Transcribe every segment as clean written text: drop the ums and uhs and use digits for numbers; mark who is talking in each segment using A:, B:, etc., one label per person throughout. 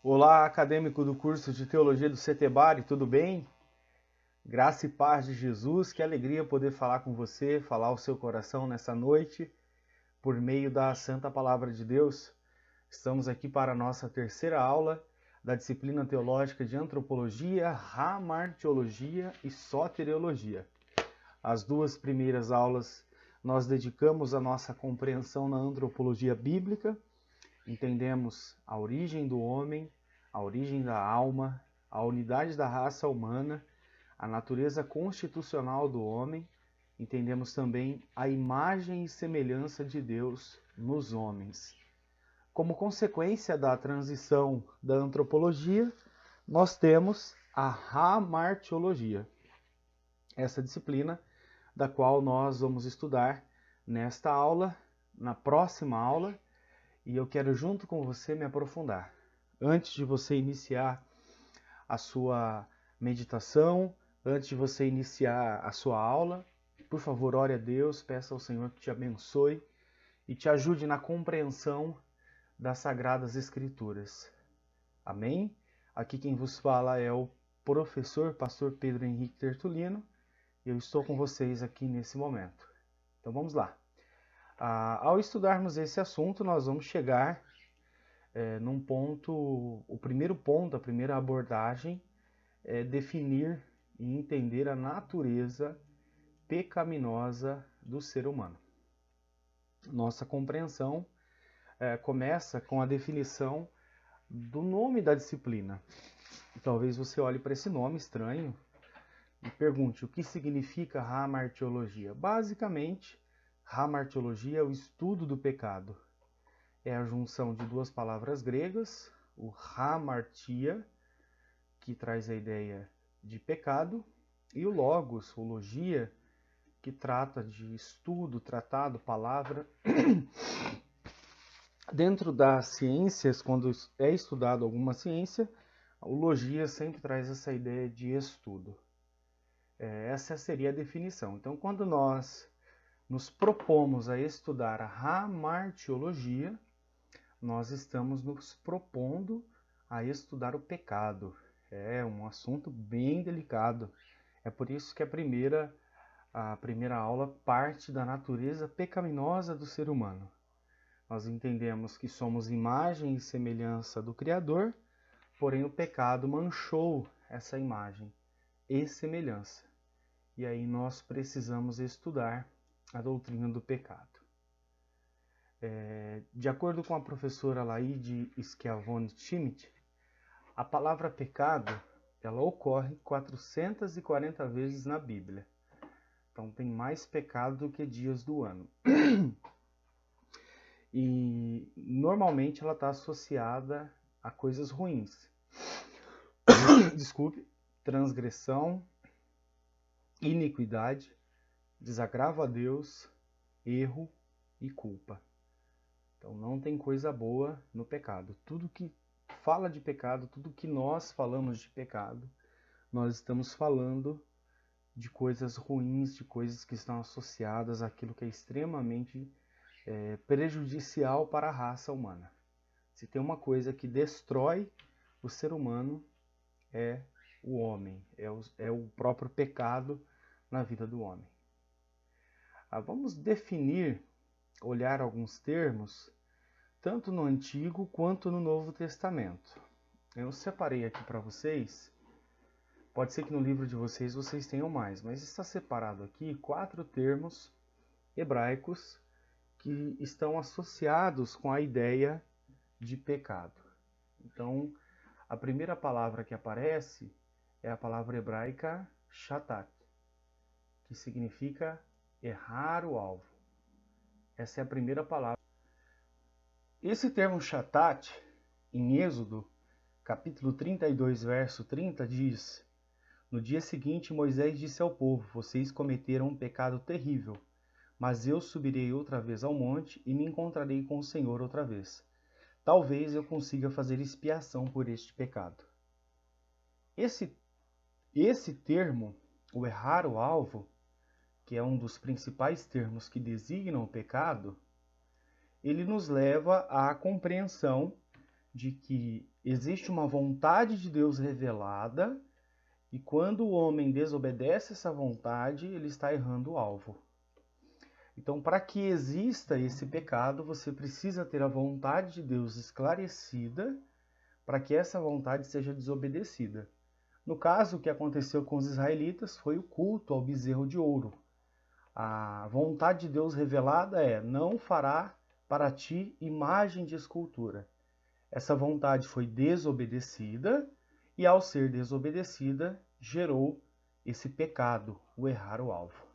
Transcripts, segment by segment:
A: Olá, acadêmico do curso de Teologia do CETEBARE, tudo bem? Graça e paz de Jesus, que alegria poder falar com você, falar o seu coração nessa noite, por meio da Santa Palavra de Deus. Estamos aqui para a nossa terceira aula da disciplina teológica de Antropologia, Hamartiologia e Soteriologia. As duas primeiras aulas nós dedicamos a nossa compreensão na antropologia bíblica, entendemos a origem do homem, a origem da alma, a unidade da raça humana, a natureza constitucional do homem, entendemos também a imagem e semelhança de Deus nos homens. Como consequência da transição da antropologia, nós temos a hamartiologia, essa disciplina da qual nós vamos estudar nesta aula, na próxima aula, e eu quero junto com você me aprofundar. Antes de você iniciar a sua meditação, antes de você iniciar a sua aula, por favor, ore a Deus, peça ao Senhor que te abençoe e te ajude na compreensão das Sagradas Escrituras. Amém? Aqui quem vos fala é o professor, pastor Pedro Henrique Tertulino, e eu estou com vocês aqui nesse momento. Então vamos lá. Ao estudarmos esse assunto, nós vamos chegar num ponto, o primeiro ponto, a primeira abordagem é definir e entender a natureza pecaminosa do ser humano. Nossa compreensão começa com a definição do nome da disciplina. Talvez você olhe para esse nome estranho e pergunte o que significa hamartiologia. Basicamente, hamartiologia é o estudo do pecado. É a junção de duas palavras gregas, o hamartia, que traz a ideia de pecado, e o logos, o logia, que trata de estudo, tratado, palavra. Dentro das ciências, quando é estudado alguma ciência, o logia sempre traz essa ideia de estudo. Essa seria a definição. Então, quando nós nos propomos a estudar a hamartiologia, nós estamos nos propondo a estudar o pecado. É um assunto bem delicado. É por isso que a primeira aula parte da natureza pecaminosa do ser humano. Nós entendemos que somos imagem e semelhança do Criador, porém o pecado manchou essa imagem e semelhança. E aí nós precisamos estudar a doutrina do pecado. De acordo com a professora Laide Schiavone-Schmidt, a palavra pecado ela ocorre 440 vezes na Bíblia. Então tem mais pecado do que dias do ano. E normalmente ela está associada a coisas ruins. Desculpe, transgressão, iniquidade, desagravo a Deus, erro e culpa. Então não tem coisa boa no pecado. Tudo que fala de pecado, tudo que nós falamos de pecado, nós estamos falando de coisas ruins, de coisas que estão associadas àquilo que é extremamente prejudicial para a raça humana. Se tem uma coisa que destrói o ser humano, é o homem, é o próprio pecado na vida do homem. Vamos definir, olhar alguns termos, tanto no Antigo quanto no Novo Testamento. Eu separei aqui para vocês, pode ser que no livro de vocês tenham mais, mas está separado aqui 4 termos hebraicos que estão associados com a ideia de pecado. Então, a primeira palavra que aparece é a palavra hebraica shatat, que significa errar o alvo. Essa é a primeira palavra. Esse termo shatat, em Êxodo, capítulo 32, verso 30, diz: No dia seguinte, Moisés disse ao povo: Vocês cometeram um pecado terrível, mas eu subirei outra vez ao monte e me encontrarei com o Senhor outra vez. Talvez eu consiga fazer expiação por este pecado. Esse termo, o errar o alvo, que é um dos principais termos que designam o pecado, ele nos leva à compreensão de que existe uma vontade de Deus revelada e quando o homem desobedece essa vontade, ele está errando o alvo. Então, para que exista esse pecado, você precisa ter a vontade de Deus esclarecida para que essa vontade seja desobedecida. No caso, o que aconteceu com os israelitas foi o culto ao bezerro de ouro. A vontade de Deus revelada é: não fará para ti imagem de escultura. Essa vontade foi desobedecida e, ao ser desobedecida, gerou esse pecado, o errar o alvo.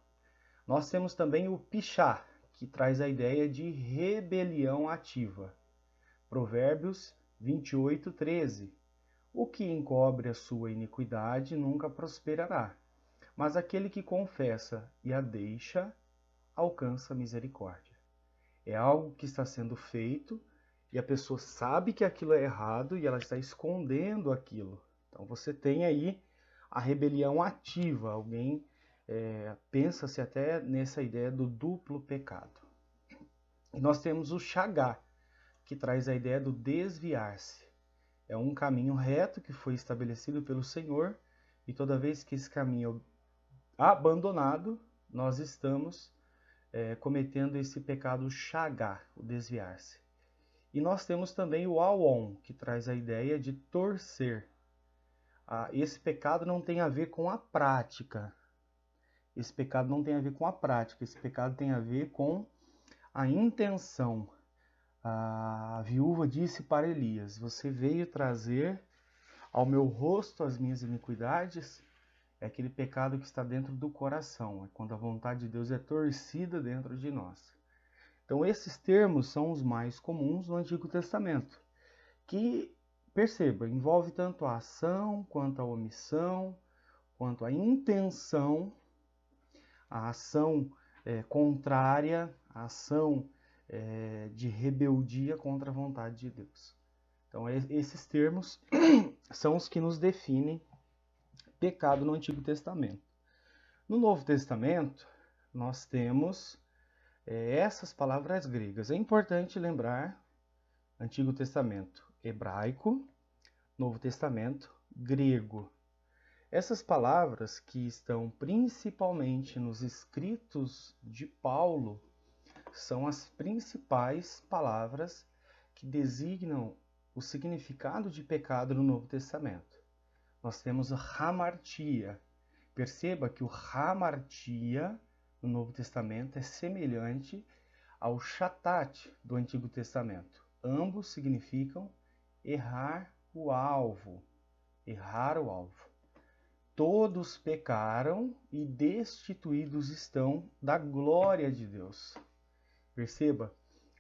A: Nós temos também o pichá, que traz a ideia de rebelião ativa. Provérbios 28, 13. O que encobre a sua iniquidade nunca prosperará, mas aquele que confessa e a deixa alcança misericórdia. É algo que está sendo feito e a pessoa sabe que aquilo é errado e ela está escondendo aquilo. Então você tem aí a rebelião ativa. Alguém pensa-se até nessa ideia do duplo pecado. E nós temos o chagá, que traz a ideia do desviar-se. É um caminho reto que foi estabelecido pelo Senhor e toda vez que esse caminho é abandonado, nós estamos cometendo esse pecado chagá, o desviar-se. E nós temos também o awon, que traz a ideia de torcer. Esse pecado não tem a ver com a prática. Esse pecado não tem a ver com a prática. Esse pecado tem a ver com a intenção. A viúva disse para Elias: você veio trazer ao meu rosto as minhas iniquidades. É aquele pecado que está dentro do coração. É quando a vontade de Deus é torcida dentro de nós. Então, esses termos são os mais comuns no Antigo Testamento, que, perceba, envolve tanto a ação, quanto a omissão, quanto a intenção, a ação contrária, a ação de rebeldia contra a vontade de Deus. Então, esses termos são os que nos definem pecado no Antigo Testamento. No Novo Testamento, nós temos essas palavras gregas. É importante lembrar: Antigo Testamento hebraico, Novo Testamento grego. Essas palavras, que estão principalmente nos escritos de Paulo, são as principais palavras que designam o significado de pecado no Novo Testamento. Nós temos hamartia. Perceba que o hamartia no Novo Testamento é semelhante ao shatat do Antigo Testamento. Ambos significam errar o alvo. Errar o alvo. Todos pecaram e destituídos estão da glória de Deus. Perceba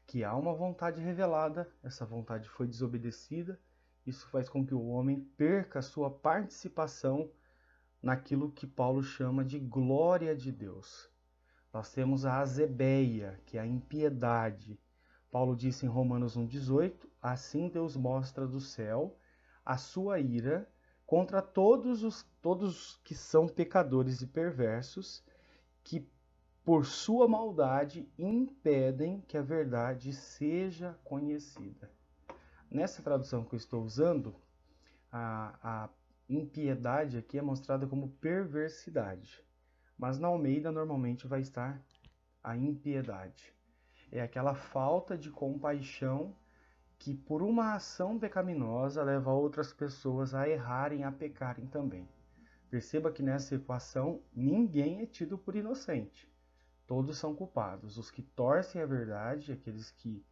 A: que há uma vontade revelada, essa vontade foi desobedecida, isso faz com que o homem perca a sua participação naquilo que Paulo chama de glória de Deus. Nós temos a azebeia, que é a impiedade. Paulo disse em Romanos 1,18, assim Deus mostra do céu a sua ira contra todos que são pecadores e perversos, que por sua maldade impedem que a verdade seja conhecida. Nessa tradução que eu estou usando, a impiedade aqui é mostrada como perversidade. Mas na Almeida normalmente vai estar a impiedade. É aquela falta de compaixão que por uma ação pecaminosa leva outras pessoas a errarem, a pecarem também. Perceba que nessa equação ninguém é tido por inocente. Todos são culpados. Os que torcem a verdade, aqueles que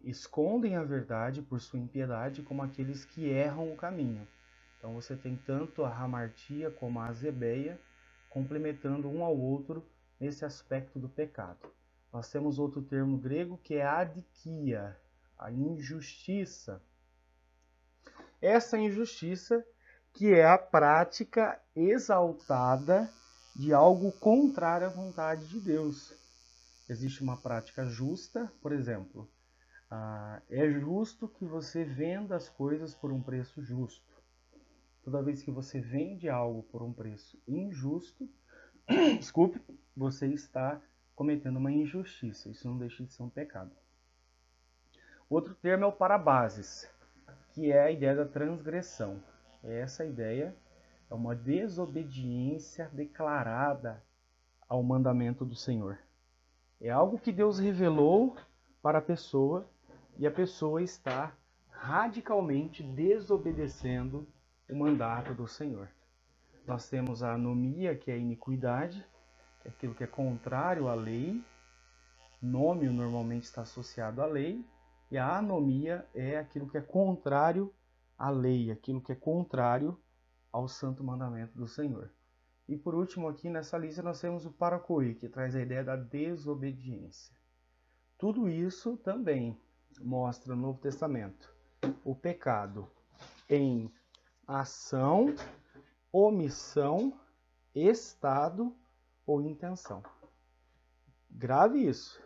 A: escondem a verdade por sua impiedade, como aqueles que erram o caminho. Então você tem tanto a hamartia como a azebeia complementando um ao outro nesse aspecto do pecado. Nós temos outro termo grego que é adikia, a injustiça. Essa injustiça que é a prática exaltada de algo contrário à vontade de Deus. Existe uma prática justa, por exemplo, é justo que você venda as coisas por um preço justo. Toda vez que você vende algo por um preço injusto, desculpe, você está cometendo uma injustiça. Isso não deixa de ser um pecado. Outro termo é o parabases. que é a ideia da transgressão. Essa ideia é uma desobediência declarada ao mandamento do Senhor. É algo que Deus revelou para a pessoa e a pessoa está radicalmente desobedecendo o mandato do Senhor. Nós temos a anomia, que é a iniquidade, que é aquilo que é contrário à lei. Nômio normalmente está associado à lei, e a anomia é aquilo que é contrário à lei, aquilo que é contrário ao santo mandamento do Senhor. E por último aqui nessa lista nós temos o paracoí, que traz a ideia da desobediência. Tudo isso também mostra no Novo Testamento o pecado em ação, omissão, estado ou intenção. Grave isso.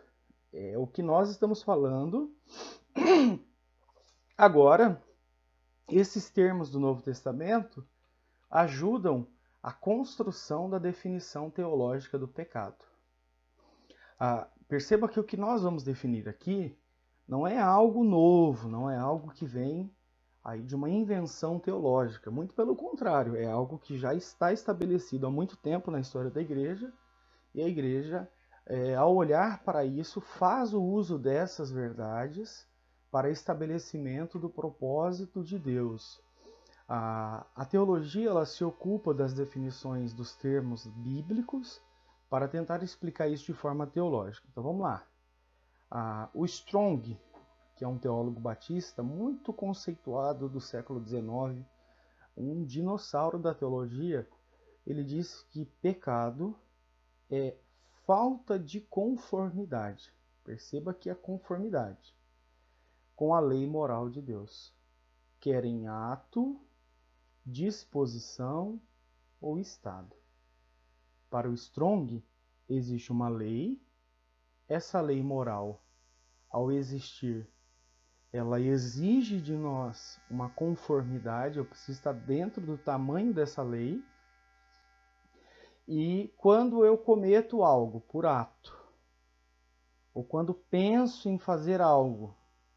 A: É o que nós estamos falando. Agora, esses termos do Novo Testamento ajudam a construção da definição teológica do pecado. Perceba que o que nós vamos definir aqui não é algo novo, não é algo que vem aí de uma invenção teológica. Muito pelo contrário, é algo que já está estabelecido há muito tempo na história da igreja, e a igreja, ao olhar para isso, faz o uso dessas verdades para estabelecimento do propósito de Deus. A teologia ela se ocupa das definições dos termos bíblicos para tentar explicar isso de forma teológica. Então vamos lá. O Strong, que é um teólogo batista muito conceituado do século XIX, um dinossauro da teologia, ele diz que pecado é falta de conformidade. Perceba que é conformidade com a lei moral de Deus, quer em ato, disposição ou estado. Para o Strong, existe uma lei. Essa lei moral, ao existir, ela exige de nós uma conformidade. Eu preciso estar dentro do tamanho dessa lei. E quando eu cometo algo por ato, ou quando penso em fazer algo,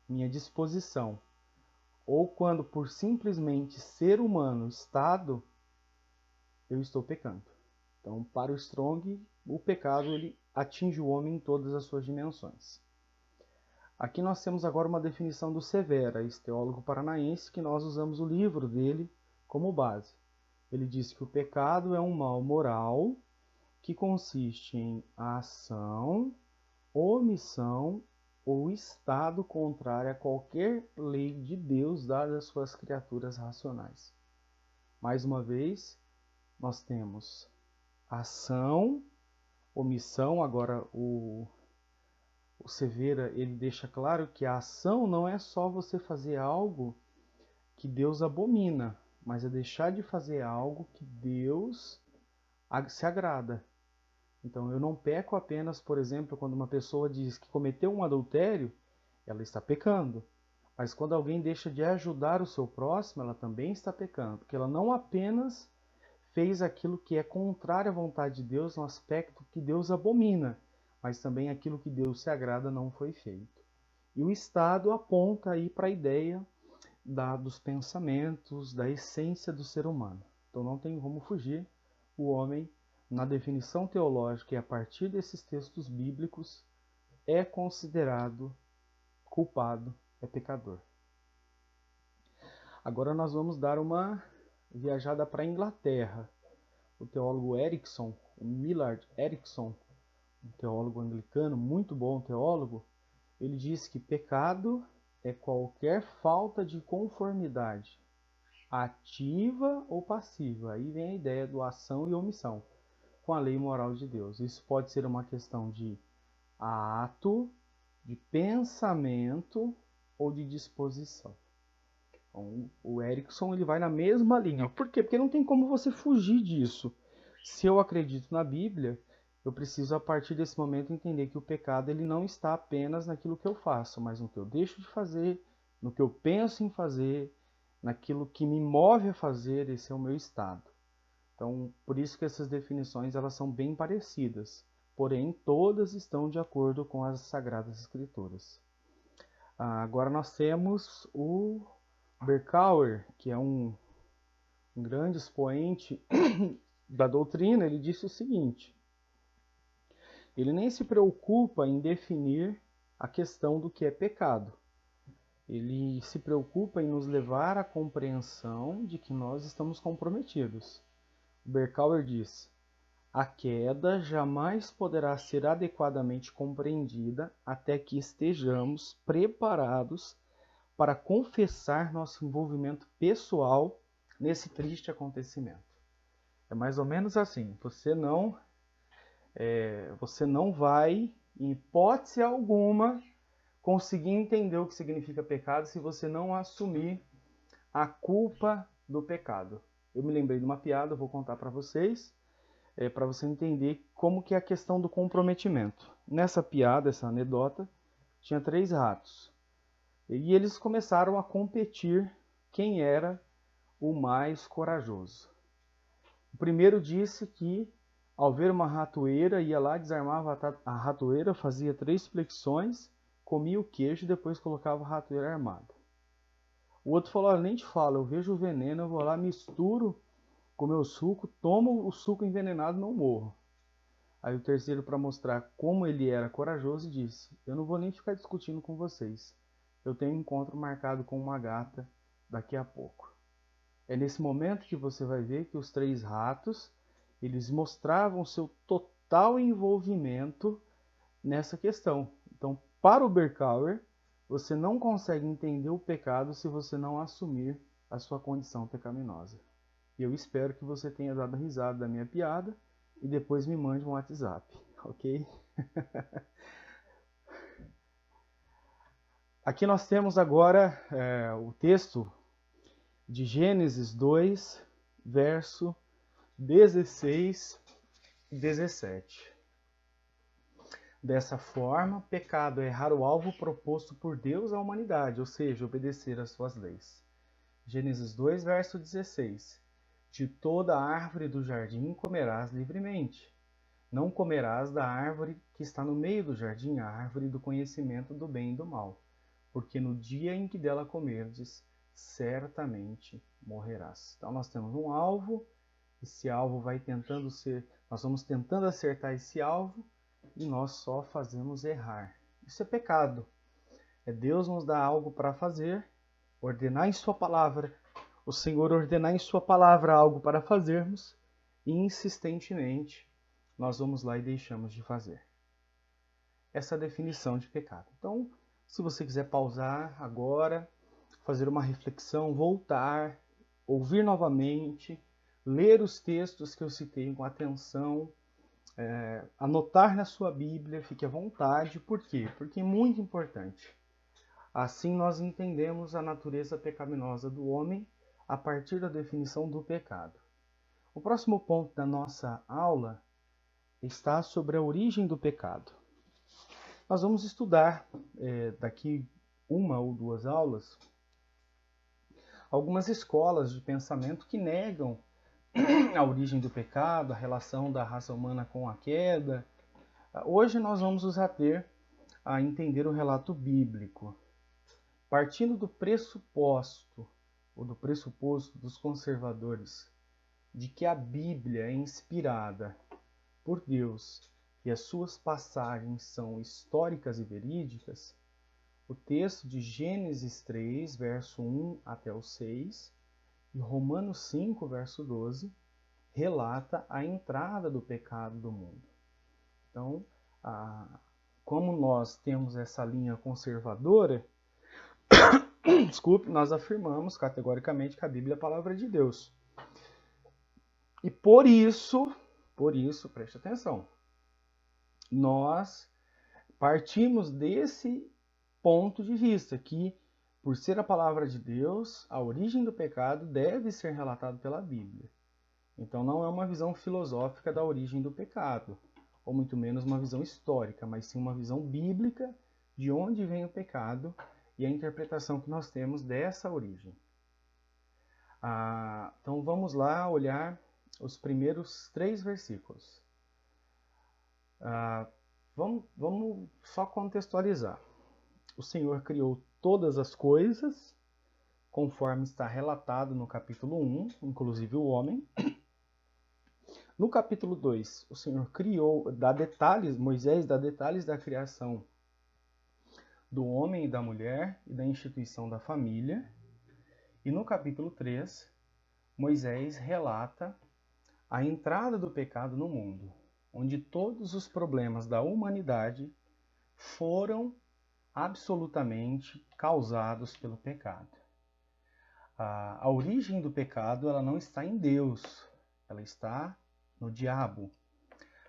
A: minha disposição, ou quando por simplesmente ser humano, estado, eu estou pecando. Então, para o Strong, o pecado ele atinge o homem em todas as suas dimensões. Aqui nós temos agora uma definição do Severa, esse teólogo paranaense, que nós usamos o livro dele como base. Ele diz que o pecado é um mal moral que consiste em ação, omissão ou estado contrário a qualquer lei de Deus dada às suas criaturas racionais. Mais uma vez, nós temos ação, omissão. Agora o Severa ele deixa claro que a ação não é só você fazer algo que Deus abomina, mas é deixar de fazer algo que Deus se agrada. Então eu não peco apenas, por exemplo, quando uma pessoa diz que cometeu um adultério, ela está pecando. Mas quando alguém deixa de ajudar o seu próximo, ela também está pecando, porque ela não apenas fez aquilo que é contrário à vontade de Deus no aspecto que Deus abomina, mas também aquilo que Deus se agrada não foi feito. E o estado aponta aí para a ideia dos pensamentos, da essência do ser humano. Então não tem como fugir. O homem, na definição teológica e a partir desses textos bíblicos, é considerado culpado, é pecador. Agora nós vamos dar uma viajada para a Inglaterra. O teólogo Erickson, o Millard Erickson, um teólogo anglicano, muito bom teólogo, ele diz que pecado é qualquer falta de conformidade, ativa ou passiva. Aí vem a ideia do ação e omissão com a lei moral de Deus. Isso pode ser uma questão de ato, de pensamento ou de disposição. Então, o Erickson ele vai na mesma linha. Por quê? Porque não tem como você fugir disso. Se eu acredito na Bíblia, eu preciso, a partir desse momento, entender que o pecado ele não está apenas naquilo que eu faço, mas no que eu deixo de fazer, no que eu penso em fazer, naquilo que me move a fazer. Esse é o meu estado. Então, por isso que essas definições elas são bem parecidas, porém todas estão de acordo com as Sagradas Escrituras. Agora nós temos o Berkouwer, que é um grande expoente da doutrina, ele disse o seguinte: ele nem se preocupa em definir a questão do que é pecado. Ele se preocupa em nos levar à compreensão de que nós estamos comprometidos. Berkouwer diz: a queda jamais poderá ser adequadamente compreendida até que estejamos preparados para confessar nosso envolvimento pessoal nesse triste acontecimento. É mais ou menos assim: você não vai, em hipótese alguma, conseguir entender o que significa pecado se você não assumir a culpa do pecado. Eu me lembrei de uma piada, vou contar para vocês, para você entender como que é a questão do comprometimento. Nessa piada, essa anedota, tinha 3 ratos. E eles começaram a competir quem era o mais corajoso. O primeiro disse que, ao ver uma ratoeira, ia lá, desarmava a ratoeira, fazia 3 flexões, comia o queijo e depois colocava a ratoeira armada. O outro falou: olha, nem te falo, eu vejo o veneno, eu vou lá, misturo com meu suco, tomo o suco envenenado e não morro. Aí o terceiro, para mostrar como ele era corajoso, disse: eu não vou nem ficar discutindo com vocês. Eu tenho um encontro marcado com uma gata daqui a pouco. É nesse momento que você vai ver que os 3 ratos, eles mostravam seu total envolvimento nessa questão. Então, para o Berkouwer, você não consegue entender o pecado se você não assumir a sua condição pecaminosa. E eu espero que você tenha dado risada da minha piada e depois me mande um WhatsApp, ok? Aqui nós temos agora o texto de Gênesis 2, verso 16 e 17. Dessa forma, pecado é errar o alvo proposto por Deus à humanidade, ou seja, obedecer às suas leis. Gênesis 2, verso 16. De toda árvore do jardim comerás livremente. Não comerás da árvore que está no meio do jardim, a árvore do conhecimento do bem e do mal, porque no dia em que dela comerdes, certamente morrerás. Então nós temos um alvo, esse alvo vai tentando ser, nós vamos tentando acertar esse alvo e nós só fazemos errar. Isso é pecado. É Deus nos dar algo para fazer, ordenar em sua palavra, o Senhor ordenar em sua palavra algo para fazermos e insistentemente nós vamos lá e deixamos de fazer. Essa é a definição de pecado. Então, se você quiser pausar agora, fazer uma reflexão, voltar, ouvir novamente, ler os textos que eu citei com atenção, anotar na sua Bíblia, fique à vontade. Por quê? Porque é muito importante. Assim nós entendemos a natureza pecaminosa do homem a partir da definição do pecado. O próximo ponto da nossa aula está sobre a origem do pecado. Nós vamos estudar daqui 1 ou 2 aulas algumas escolas de pensamento que negam a origem do pecado, a relação da raça humana com a queda. Hoje nós vamos nos ater a entender o relato bíblico, partindo do pressuposto, ou do pressuposto dos conservadores, de que a Bíblia é inspirada por Deus e as suas passagens são históricas e verídicas. O texto de Gênesis 3, verso 1 até o 6, e Romanos 5, verso 12, relata a entrada do pecado do mundo. Então, como nós temos essa linha conservadora, desculpe, nós afirmamos categoricamente que a Bíblia é a palavra de Deus. E por isso, preste atenção, nós partimos desse ponto de vista que, por ser a palavra de Deus, a origem do pecado deve ser relatada pela Bíblia. Então não é uma visão filosófica da origem do pecado, ou muito menos uma visão histórica, mas sim uma visão bíblica de onde vem o pecado e a interpretação que nós temos dessa origem. Então vamos lá olhar os primeiros 3 versículos. Vamos só contextualizar. O Senhor criou todas as coisas conforme está relatado no capítulo 1, inclusive o homem. No capítulo 2, o Senhor Moisés dá detalhes da criação do homem e da mulher e da instituição da família. E no capítulo 3, Moisés relata a entrada do pecado no mundo, onde todos os problemas da humanidade foram absolutamente causados pelo pecado. A origem do pecado, ela não está em Deus, ela está no diabo.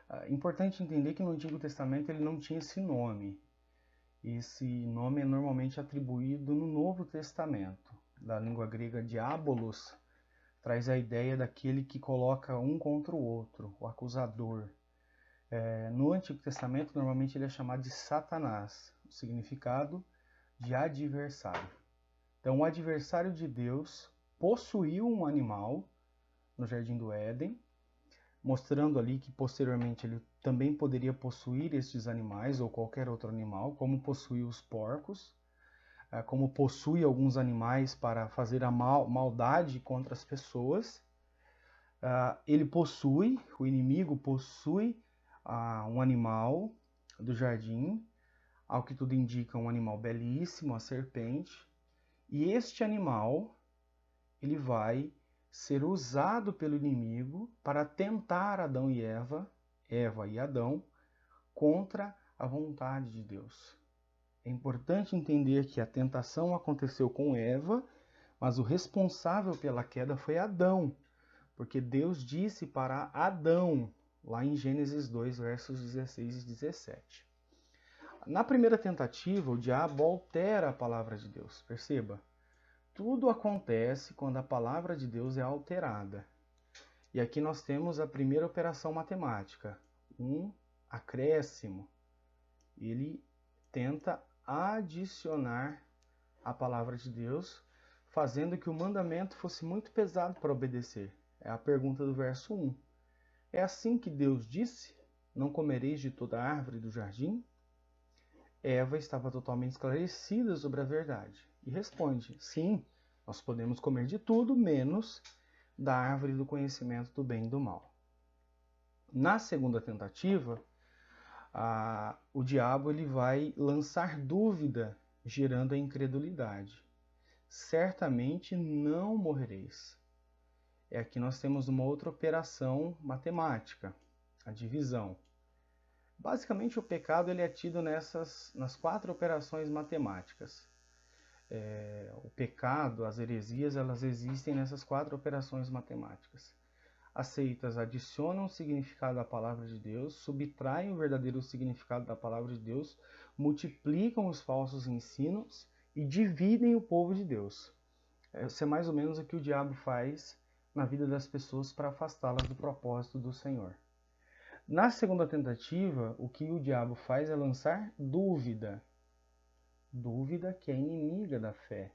A: É importante entender que no Antigo Testamento ele não tinha esse nome. Esse nome é normalmente atribuído no Novo Testamento. Da língua grega diabolos, traz a ideia daquele que coloca um contra o outro, o acusador. No Antigo Testamento, normalmente ele é chamado de Satanás, o significado de adversário. Então, o adversário de Deus possuiu um animal no Jardim do Éden, mostrando ali que posteriormente ele também poderia possuir estes animais ou qualquer outro animal, como possuiu os porcos, como possui alguns animais para fazer a maldade contra as pessoas. O inimigo possui um animal do jardim, ao que tudo indica um animal belíssimo, a serpente, e este animal ele vai ser usado pelo inimigo para tentar Adão e Eva e Adão, contra a vontade de Deus. É importante entender que a tentação aconteceu com Eva, mas o responsável pela queda foi Adão, porque Deus disse para Adão, lá em Gênesis 2, versos 16 e 17. Na primeira tentativa, o diabo altera a palavra de Deus. Perceba, tudo acontece quando a palavra de Deus é alterada. E aqui nós temos a primeira operação matemática, um acréscimo. Ele tenta adicionar a palavra de Deus, fazendo que o mandamento fosse muito pesado para obedecer. É a pergunta do verso 1. É assim que Deus disse: não comereis de toda árvore do jardim? Eva estava totalmente esclarecida sobre a verdade e responde: sim, nós podemos comer de tudo, menos da árvore do conhecimento do bem e do mal. Na segunda tentativa, o diabo ele vai lançar dúvida, gerando a incredulidade. Certamente não morrereis. Aqui nós temos uma outra operação matemática, a divisão. Basicamente, o pecado ele é tido nas 4 operações matemáticas. O pecado, as heresias, elas existem nessas 4 operações matemáticas. As seitas adicionam o significado da palavra de Deus, subtraem o verdadeiro significado da palavra de Deus, multiplicam os falsos ensinos e dividem o povo de Deus. Isso é mais ou menos o que o diabo faz na vida das pessoas para afastá-las do propósito do Senhor. Na segunda tentativa, o que o diabo faz é lançar dúvida. Dúvida que é inimiga da fé.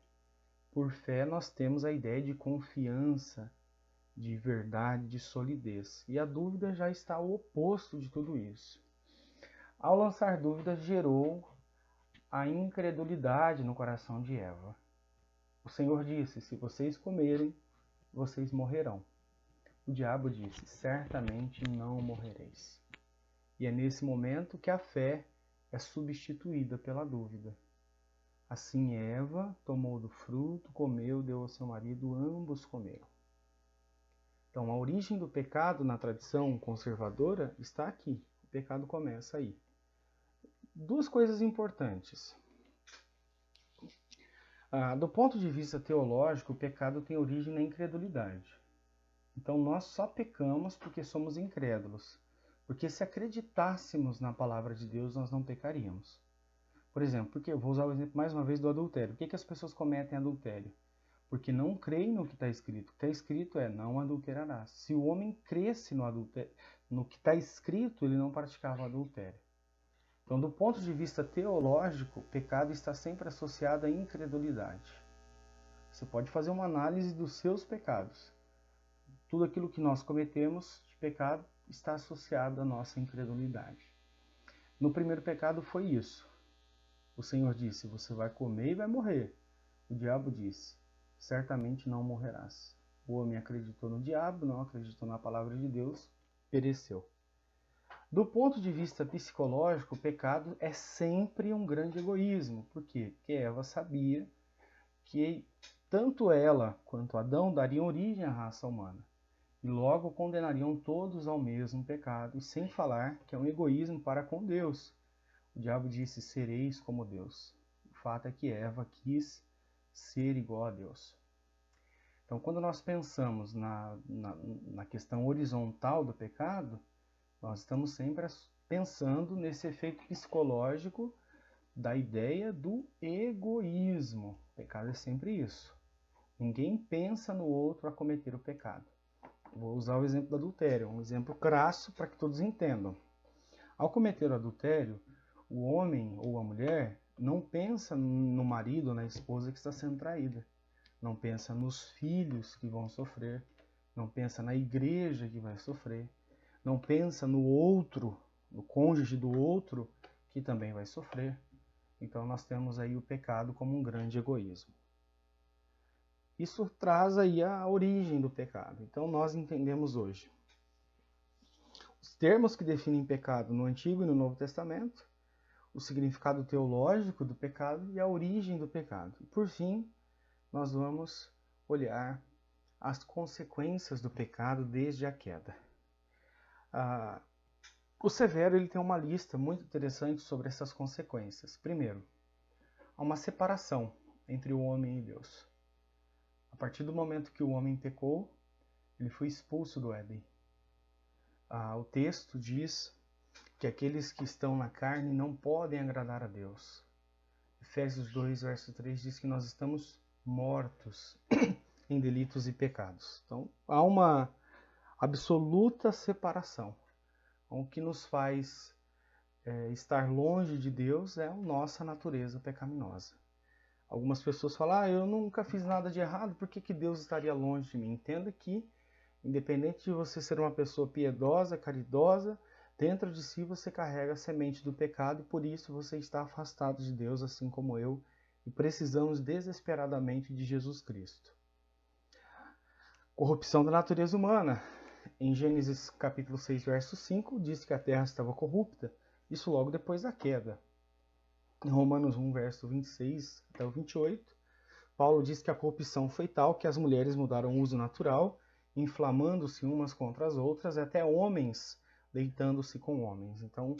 A: Por fé nós temos a ideia de confiança, de verdade, de solidez. E a dúvida já está ao oposto de tudo isso. Ao lançar dúvida, gerou a incredulidade no coração de Eva. O Senhor disse: se vocês comerem, vocês morrerão. O diabo disse: certamente não morrereis. E é nesse momento que a fé é substituída pela dúvida. Assim Eva tomou do fruto, comeu, deu ao seu marido, ambos comeram. Então a origem do pecado na tradição conservadora está aqui. O pecado começa aí. 2 coisas importantes. Do ponto de vista teológico, o pecado tem origem na incredulidade. Então nós só pecamos porque somos incrédulos. Porque se acreditássemos na palavra de Deus, nós não pecaríamos. Por exemplo, porque eu vou usar o exemplo mais uma vez do adultério. Por que as pessoas cometem adultério? Porque não creem no que está escrito. O que está escrito é: não adulterarás. Se o homem cresce no que está escrito, ele não praticava adultério. Então, do ponto de vista teológico, o pecado está sempre associado à incredulidade. Você pode fazer uma análise dos seus pecados. Tudo aquilo que nós cometemos de pecado está associado à nossa incredulidade. No primeiro pecado foi isso. O Senhor disse: você vai comer e vai morrer. O diabo disse: certamente não morrerás. O homem acreditou no diabo, não acreditou na palavra de Deus, pereceu. Do ponto de vista psicológico, o pecado é sempre um grande egoísmo. Por quê? Porque Eva sabia que tanto ela quanto Adão dariam origem à raça humana. E logo condenariam todos ao mesmo pecado, e sem falar que é um egoísmo para com Deus. O diabo disse, sereis como Deus. O fato é que Eva quis ser igual a Deus. Então, quando nós pensamos na questão horizontal do pecado, nós estamos sempre pensando nesse efeito psicológico da ideia do egoísmo. O pecado é sempre isso. Ninguém pensa no outro a cometer o pecado. Vou usar o exemplo do adultério, um exemplo crasso para que todos entendam. Ao cometer o adultério, o homem ou a mulher não pensa no marido ou na esposa que está sendo traída. Não pensa nos filhos que vão sofrer. Não pensa na igreja que vai sofrer. Não pensa no outro, no cônjuge do outro, que também vai sofrer. Então nós temos aí o pecado como um grande egoísmo. Isso traz aí a origem do pecado. Então nós entendemos hoje os termos que definem pecado no Antigo e no Novo Testamento, o significado teológico do pecado e a origem do pecado. E por fim, nós vamos olhar as consequências do pecado desde a queda. O Severo ele tem uma lista muito interessante sobre essas consequências. Primeiro, há uma separação entre o homem e Deus. A partir do momento que o homem pecou, ele foi expulso do Éden. O texto diz que aqueles que estão na carne não podem agradar a Deus. Efésios 2, verso 3 diz que nós estamos mortos em delitos e pecados. Então, há uma absoluta separação. O que nos faz estar longe de Deus é a nossa natureza pecaminosa. Algumas pessoas falam, eu nunca fiz nada de errado, por que Deus estaria longe de mim? Entenda que, independente de você ser uma pessoa piedosa, caridosa, dentro de si você carrega a semente do pecado e por isso você está afastado de Deus, assim como eu, e precisamos desesperadamente de Jesus Cristo. Corrupção da natureza humana. Em Gênesis capítulo 6, verso 5, diz que a terra estava corrupta, isso logo depois da queda. Em Romanos 1, verso 26 até o 28, Paulo diz que a corrupção foi tal que as mulheres mudaram o uso natural, inflamando-se umas contra as outras, até homens deitando-se com homens. Então,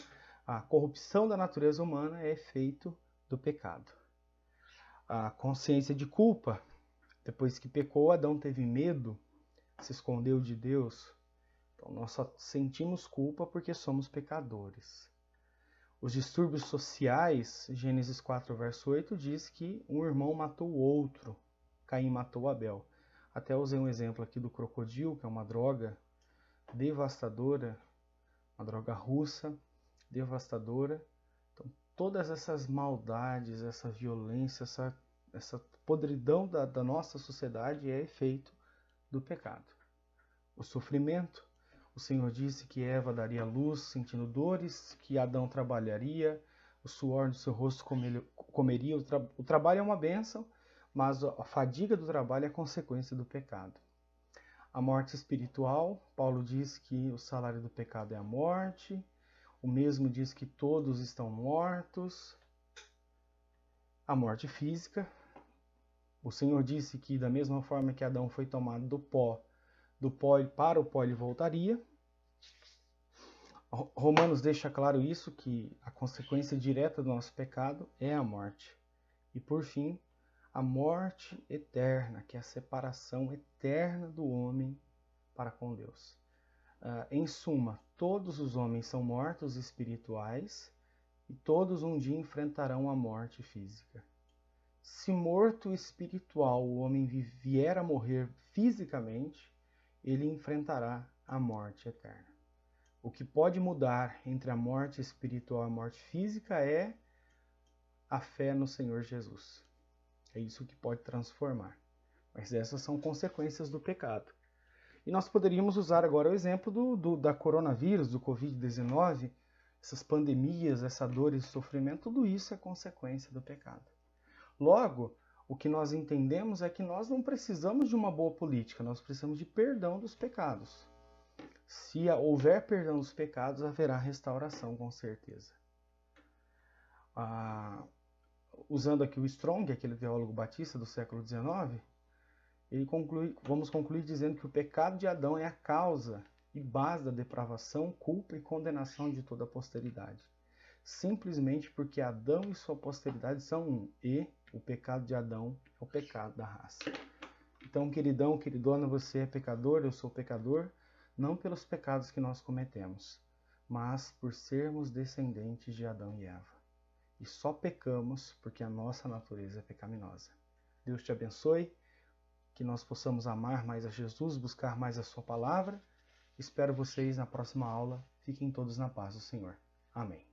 A: a corrupção da natureza humana é efeito do pecado. A consciência de culpa. Depois que pecou, Adão teve medo, se escondeu de Deus. Então, nós só sentimos culpa porque somos pecadores. Os distúrbios sociais, Gênesis 4, verso 8, diz que um irmão matou o outro. Caim matou Abel. Até usei um exemplo aqui do crocodilo, que é uma droga devastadora, uma droga russa, devastadora. Então, todas essas maldades, essa violência, essa podridão da nossa sociedade é efeito do pecado. O sofrimento. O Senhor disse que Eva daria luz sentindo dores, que Adão trabalharia, o suor do seu rosto comeria. O trabalho é uma bênção, mas a fadiga do trabalho é consequência do pecado. A morte espiritual, Paulo diz que o salário do pecado é a morte, o mesmo diz que todos estão mortos. A morte física, o Senhor disse que da mesma forma que Adão foi tomado do pó para o pó ele voltaria. Romanos deixa claro isso, que a consequência direta do nosso pecado é a morte. E por fim, a morte eterna, que é a separação eterna do homem para com Deus. Em suma, todos os homens são mortos espirituais e todos um dia enfrentarão a morte física. Se morto espiritual o homem vier a morrer fisicamente, ele enfrentará a morte eterna. O que pode mudar entre a morte espiritual e a morte física é a fé no Senhor Jesus. É isso que pode transformar. Mas essas são consequências do pecado. E nós poderíamos usar agora o exemplo da coronavírus, do Covid-19, essas pandemias, essa dor e sofrimento, tudo isso é consequência do pecado. Logo, o que nós entendemos é que nós não precisamos de uma boa política, nós precisamos de perdão dos pecados. Se houver perdão dos pecados, haverá restauração, com certeza. Usando aqui o Strong, aquele teólogo batista do século XIX, vamos concluir dizendo que o pecado de Adão é a causa e base da depravação, culpa e condenação de toda a posteridade. Simplesmente porque Adão e sua posteridade são um, e o pecado de Adão é o pecado da raça. Então, queridão, queridona, você é pecador, eu sou pecador, não pelos pecados que nós cometemos, mas por sermos descendentes de Adão e Eva. E só pecamos porque a nossa natureza é pecaminosa. Deus te abençoe, que nós possamos amar mais a Jesus, buscar mais a sua palavra. Espero vocês na próxima aula. Fiquem todos na paz do Senhor. Amém.